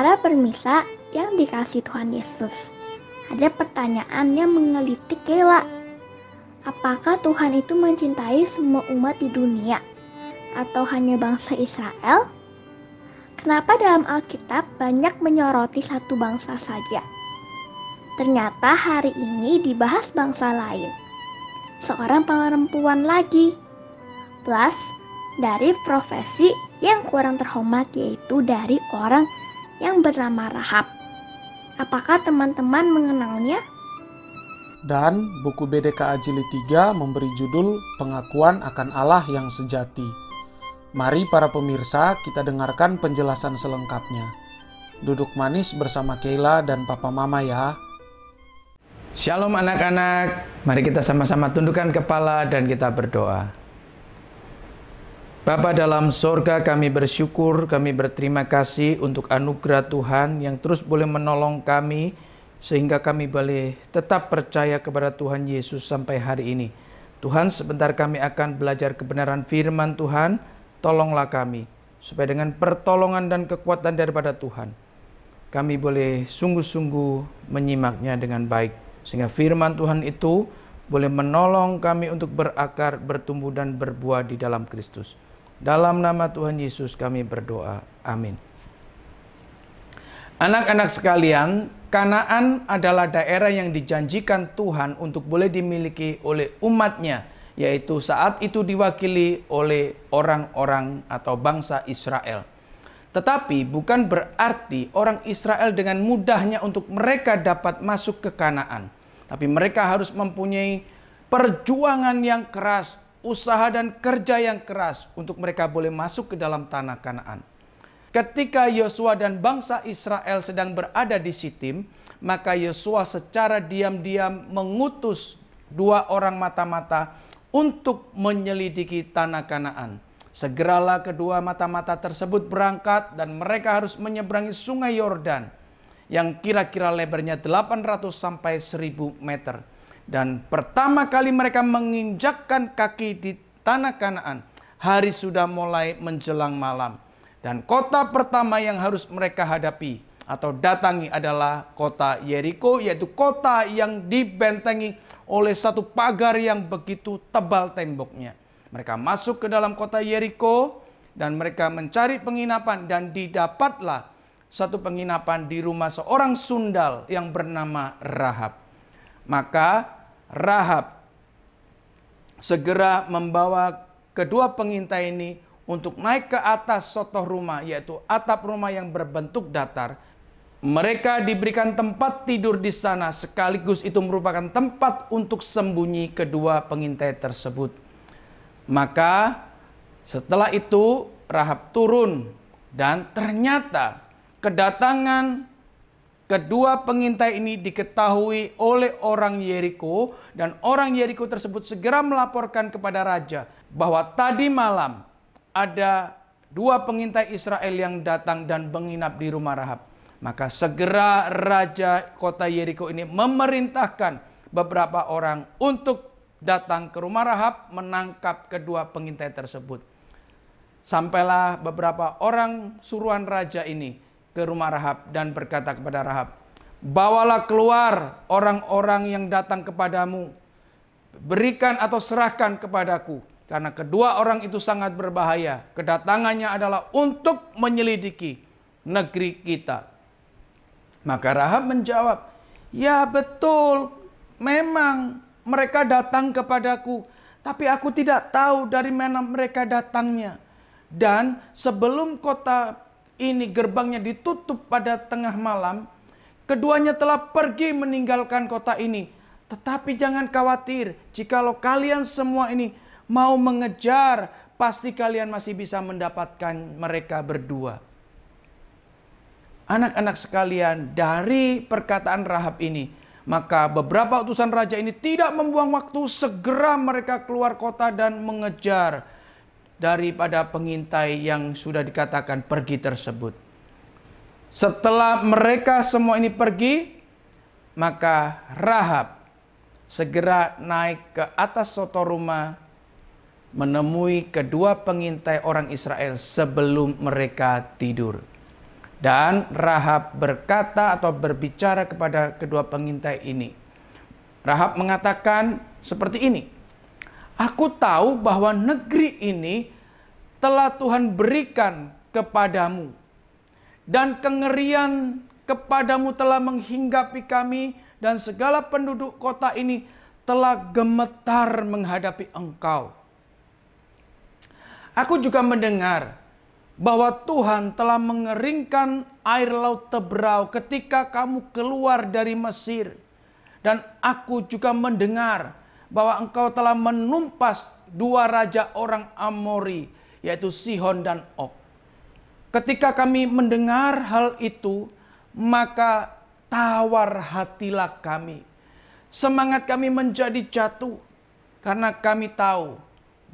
Para permisa yang dikasih Tuhan Yesus, ada pertanyaan yang menggelitik Kayla. Apakah Tuhan itu mencintai semua umat di dunia atau hanya bangsa Israel? Kenapa dalam Alkitab banyak menyoroti satu bangsa saja? Ternyata hari ini dibahas bangsa lain. Seorang perempuan lagi. Plus dari profesi yang kurang terhormat, yaitu dari orang yang bernama Rahab. Apakah teman-teman mengenalnya? Dan buku BDKA Jilid 3 memberi judul Pengakuan akan Allah yang Sejati. Mari para pemirsa kita dengarkan penjelasan selengkapnya. Duduk manis bersama Kayla dan Papa Mama ya. Shalom anak-anak, mari kita sama-sama tundukkan kepala dan kita berdoa. Bapa dalam sorga, kami bersyukur, kami berterima kasih untuk anugerah Tuhan yang terus boleh menolong kami sehingga kami boleh tetap percaya kepada Tuhan Yesus sampai hari ini. Tuhan, sebentar kami akan belajar kebenaran firman Tuhan, tolonglah kami supaya dengan pertolongan dan kekuatan daripada Tuhan kami boleh sungguh-sungguh menyimaknya dengan baik, sehingga firman Tuhan itu boleh menolong kami untuk berakar, bertumbuh dan berbuah di dalam Kristus. Dalam nama Tuhan Yesus kami berdoa. Amin. Anak-anak sekalian, Kanaan adalah daerah yang dijanjikan Tuhan untuk boleh dimiliki oleh umatnya, yaitu saat itu diwakili oleh orang-orang atau bangsa Israel. Tetapi bukan berarti orang Israel dengan mudahnya untuk mereka dapat masuk ke Kanaan. Tapi mereka harus mempunyai perjuangan yang keras, usaha dan kerja yang keras untuk mereka boleh masuk ke dalam tanah Kanaan. Ketika Yosua dan bangsa Israel sedang berada di Sitim, maka Yosua secara diam-diam mengutus 2 orang mata-mata untuk menyelidiki tanah Kanaan. Segeralah kedua mata-mata tersebut berangkat dan mereka harus menyeberangi sungai Yordan yang kira-kira lebarnya 800 sampai 1000 meter. Dan pertama kali mereka menginjakkan kaki di tanah Kanaan, hari sudah mulai menjelang malam. Dan kota pertama yang harus mereka hadapi atau datangi adalah kota Yeriko, yaitu kota yang dibentengi oleh satu pagar yang begitu tebal temboknya. Mereka masuk ke dalam kota Yeriko dan mereka mencari penginapan, dan didapatlah satu penginapan di rumah seorang sundal yang bernama Rahab. Maka Rahab segera membawa kedua pengintai ini untuk naik ke atas sotoh rumah, yaitu atap rumah yang berbentuk datar. Mereka diberikan tempat tidur di sana, sekaligus itu merupakan tempat untuk sembunyi kedua pengintai tersebut. Maka setelah itu Rahab turun, dan ternyata kedatangan kedua pengintai ini diketahui oleh orang Yeriko, dan orang Yeriko tersebut segera melaporkan kepada raja bahwa tadi malam ada 2 pengintai Israel yang datang dan menginap di rumah Rahab. Maka segera raja kota Yeriko ini memerintahkan beberapa orang untuk datang ke rumah Rahab menangkap kedua pengintai tersebut. Sampailah beberapa orang suruhan raja ini ke rumah Rahab dan berkata kepada Rahab, "Bawalah keluar orang-orang yang datang kepadamu, berikan atau serahkan kepadaku, karena kedua orang itu sangat berbahaya. Kedatangannya adalah untuk menyelidiki negeri kita." Maka Rahab menjawab, "Ya betul, memang mereka datang kepadaku, tapi aku tidak tahu dari mana mereka datangnya. Dan sebelum kota ini gerbangnya ditutup pada tengah malam, keduanya telah pergi meninggalkan kota ini. Tetapi jangan khawatir, jikalau kalian semua ini mau mengejar, pasti kalian masih bisa mendapatkan mereka berdua." Anak-anak sekalian, dari perkataan Rahab ini, maka beberapa utusan raja ini tidak membuang waktu, segera mereka keluar kota dan mengejar daripada pengintai yang sudah dikatakan pergi tersebut. Setelah mereka semua ini pergi, maka Rahab segera naik ke atas soto rumah menemui kedua pengintai orang Israel sebelum mereka tidur. Dan Rahab berkata atau berbicara kepada kedua pengintai ini. Rahab mengatakan seperti ini. Aku tahu bahwa negeri ini telah Tuhan berikan kepadamu. Dan kengerian kepadamu telah menghinggapi kami. Dan segala penduduk kota ini telah gemetar menghadapi engkau. Aku juga mendengar bahwa Tuhan telah mengeringkan air laut Tebrau ketika kamu keluar dari Mesir. Dan aku juga mendengar bahwa engkau telah menumpas dua raja orang Amori, yaitu Sihon dan Og. Ketika kami mendengar hal itu, maka tawar hatilah kami. Semangat kami menjadi jatuh, karena kami tahu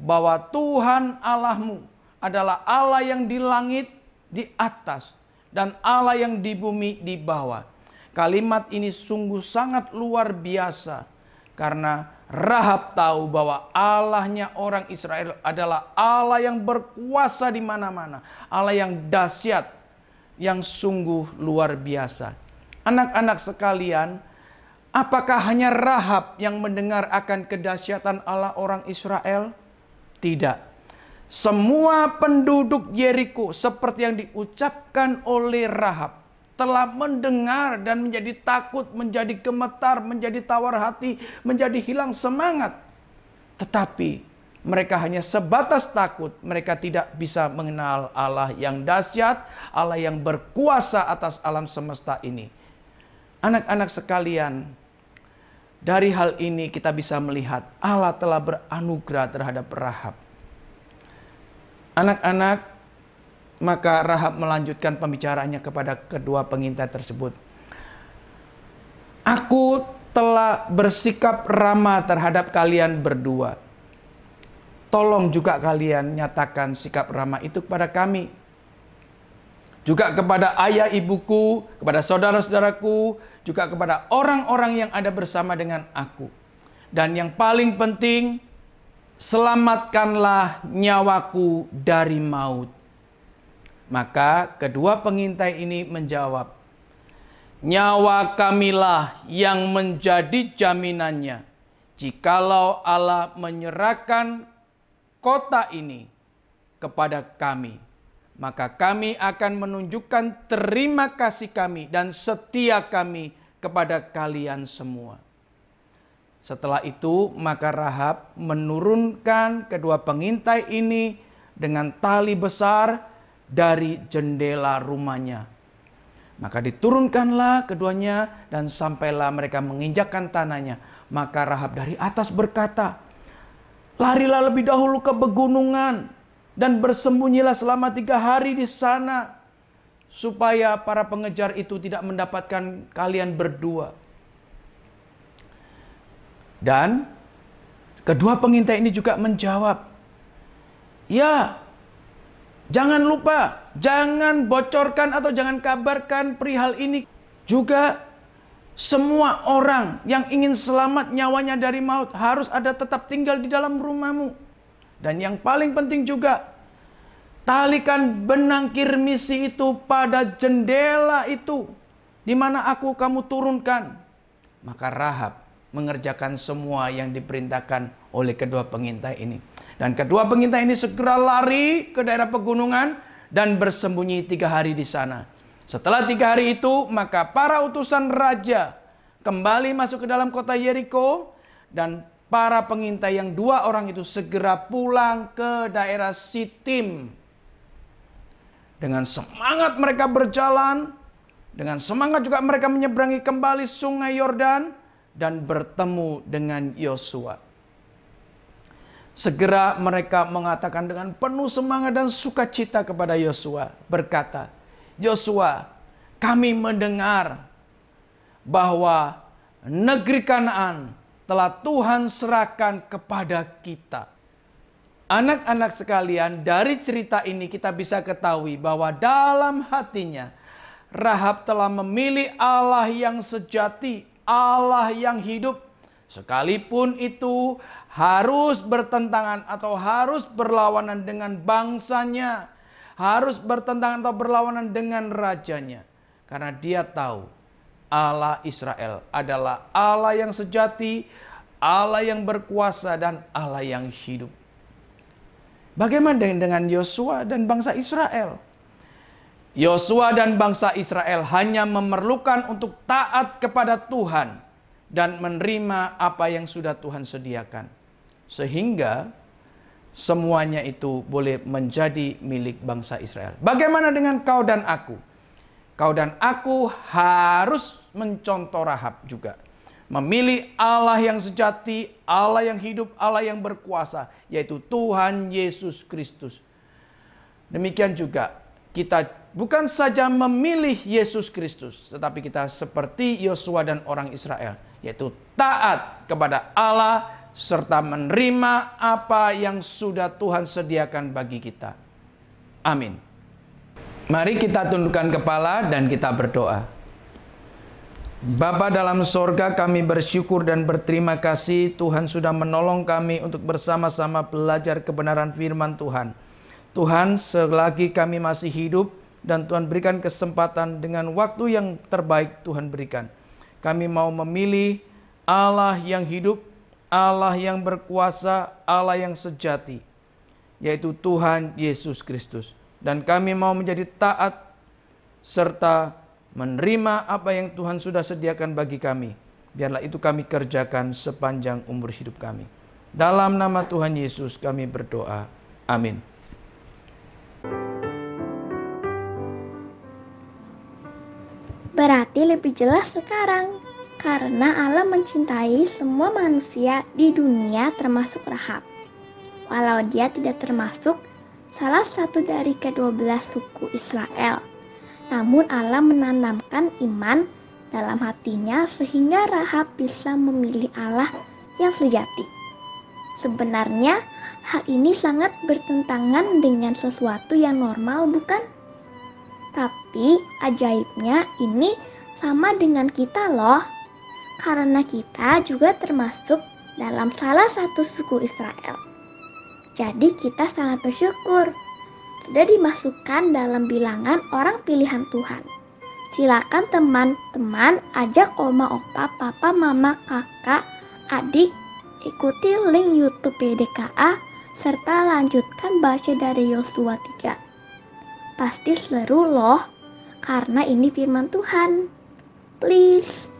bahwa Tuhan Allahmu adalah Allah yang di langit di atas dan Allah yang di bumi di bawah. Kalimat ini sungguh sangat luar biasa karena Rahab tahu bahwa Allahnya orang Israel adalah Allah yang berkuasa di mana-mana, Allah yang dahsyat, yang sungguh luar biasa. Anak-anak sekalian, apakah hanya Rahab yang mendengar akan kedahsyatan Allah orang Israel? Tidak. Semua penduduk Yeriko seperti yang diucapkan oleh Rahab telah mendengar dan menjadi takut, menjadi gemetar, menjadi tawar hati, menjadi hilang semangat. Tetapi mereka hanya sebatas takut, mereka tidak bisa mengenal Allah yang dahsyat, Allah yang berkuasa atas alam semesta ini. Anak-anak sekalian, dari hal ini kita bisa melihat Allah telah beranugerah terhadap Rahab. Anak-anak, maka Rahab melanjutkan pembicaraannya kepada kedua pengintai tersebut. Aku telah bersikap ramah terhadap kalian berdua. Tolong juga kalian nyatakan sikap ramah itu kepada kami. Juga kepada ayah ibuku, kepada saudara-saudaraku, juga kepada orang-orang yang ada bersama dengan aku. Dan yang paling penting, selamatkanlah nyawaku dari maut. Maka kedua pengintai ini menjawab, nyawa kamilah yang menjadi jaminannya. Jikalau Allah menyerahkan kota ini kepada kami, maka kami akan menunjukkan terima kasih kami dan setia kami kepada kalian semua. Setelah itu, maka Rahab menurunkan kedua pengintai ini dengan tali besar dari jendela rumahnya. Maka diturunkanlah keduanya dan sampailah mereka menginjakkan tanahnya. Maka Rahab dari atas berkata, larilah lebih dahulu ke pegunungan dan bersembunyilah selama 3 hari di sana, supaya para pengejar itu tidak mendapatkan kalian berdua. Dan kedua pengintai ini juga menjawab, ya, jangan lupa, jangan bocorkan atau jangan kabarkan perihal ini. Juga semua orang yang ingin selamat nyawanya dari maut harus ada tetap tinggal di dalam rumahmu. Dan yang paling penting juga, talikan benang kirmisi itu pada jendela itu, di mana kamu turunkan. Maka Rahab mengerjakan semua yang diperintahkan oleh kedua pengintai ini. Dan kedua pengintai ini segera lari ke daerah pegunungan dan bersembunyi 3 hari di sana. Setelah 3 hari itu, maka para utusan raja kembali masuk ke dalam kota Yeriko, dan para pengintai yang 2 orang itu segera pulang ke daerah Sitim. Dengan semangat mereka berjalan, dengan semangat juga mereka menyeberangi kembali sungai Yordan dan bertemu dengan Yosua. Segera mereka mengatakan dengan penuh semangat dan sukacita kepada Yosua, berkata, Yosua, kami mendengar bahwa negeri Kanaan telah Tuhan serahkan kepada kita. Anak-anak sekalian, dari cerita ini kita bisa ketahui bahwa dalam hatinya Rahab telah memilih Allah yang sejati, Allah yang hidup, sekalipun itu harus bertentangan atau harus berlawanan dengan bangsanya, harus bertentangan atau berlawanan dengan rajanya. Karena dia tahu Allah Israel adalah Allah yang sejati, Allah yang berkuasa, dan Allah yang hidup. Bagaimana dengan Yosua dan bangsa Israel? Yosua dan bangsa Israel hanya memerlukan untuk taat kepada Tuhan dan menerima apa yang sudah Tuhan sediakan. Sehingga semuanya itu boleh menjadi milik bangsa Israel. Bagaimana dengan kau dan aku? Kau dan aku harus mencontoh Rahab juga. Memilih Allah yang sejati, Allah yang hidup, Allah yang berkuasa, yaitu Tuhan Yesus Kristus. Demikian juga kita bukan saja memilih Yesus Kristus, tetapi kita seperti Yosua dan orang Israel, yaitu taat kepada Allah serta menerima apa yang sudah Tuhan sediakan bagi kita. Amin. Mari kita tundukkan kepala dan kita berdoa. Bapa dalam sorga, kami bersyukur dan berterima kasih Tuhan sudah menolong kami untuk bersama-sama belajar kebenaran firman Tuhan. Tuhan, selagi kami masih hidup dan Tuhan berikan kesempatan dengan waktu yang terbaik Tuhan berikan, kami mau memilih Allah yang hidup, Allah yang berkuasa, Allah yang sejati, yaitu Tuhan Yesus Kristus. Dan kami mau menjadi taat serta menerima apa yang Tuhan sudah sediakan bagi kami. Biarlah itu kami kerjakan sepanjang umur hidup kami. Dalam nama Tuhan Yesus kami berdoa. Amin. Berarti lebih jelas sekarang, karena Allah mencintai semua manusia di dunia termasuk Rahab. Walau dia tidak termasuk salah satu dari ke-12 suku Israel. Namun Allah menanamkan iman dalam hatinya sehingga Rahab bisa memilih Allah yang sejati. Sebenarnya hal ini sangat bertentangan dengan sesuatu yang normal, bukan? Tapi ajaibnya ini sama dengan kita loh. Karena kita juga termasuk dalam salah satu suku Israel. Jadi kita sangat bersyukur sudah dimasukkan dalam bilangan orang pilihan Tuhan. Silakan teman-teman ajak oma, opa, papa, mama, kakak, adik, ikuti link YouTube PDKA serta lanjutkan baca dari Yosua 3. Pasti seru loh, karena ini firman Tuhan. Please.